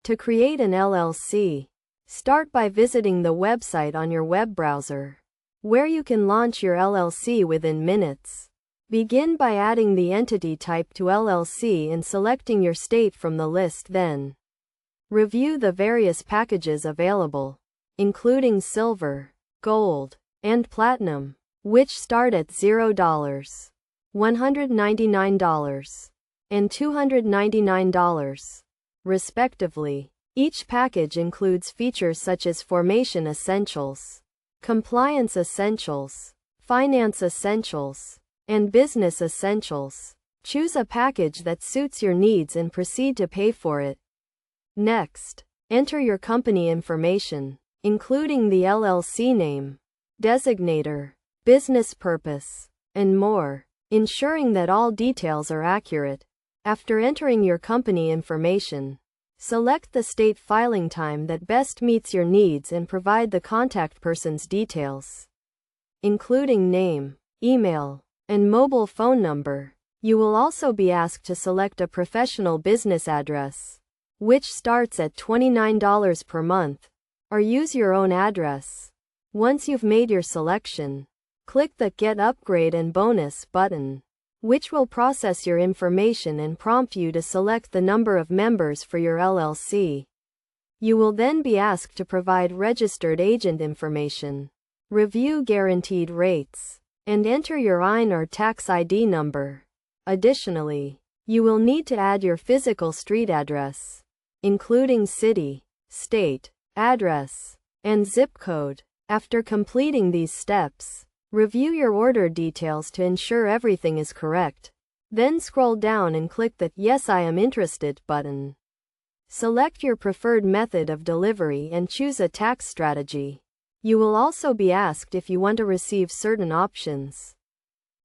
To create an LLC, start by visiting the website on your web browser, where you can launch your LLC within minutes. Begin by adding the entity type to LLC and selecting your state from the list. Then, review the various packages available, including silver, gold, and platinum, which start at $0, $199, and $299, respectively. Each package includes features such as Formation Essentials, Compliance Essentials, Finance Essentials, and Business Essentials. Choose a package that suits your needs and proceed to pay for it. Next, enter your company information, including the LLC name, designator, business purpose, and more, ensuring that all details are accurate. After entering your company information, select the state filing time that best meets your needs and provide the contact person's details, including name, email, and mobile phone number. You will also be asked to select a professional business address, which starts at $29 per month, or use your own address. Once you've made your selection, click the Get Upgrade and Bonus button, which will process your information and prompt you to select the number of members for your LLC. You will then be asked to provide registered agent information, review guaranteed rates, and enter your EIN or tax ID number. Additionally, you will need to add your physical street address, including city, state, address, and zip code. After completing these steps, review your order details to ensure everything is correct. Then scroll down and click the Yes, I am interested button. Select your preferred method of delivery and choose a tax strategy. You will also be asked if you want to receive certain options,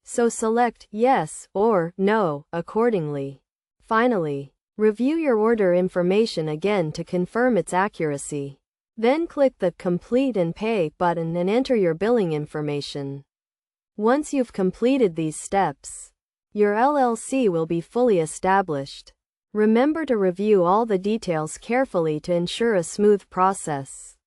so select Yes or No accordingly. Finally, review your order information again to confirm its accuracy. Then click the Complete and Pay button and enter your billing information. Once you've completed these steps, your LLC will be fully established. Remember to review all the details carefully to ensure a smooth process.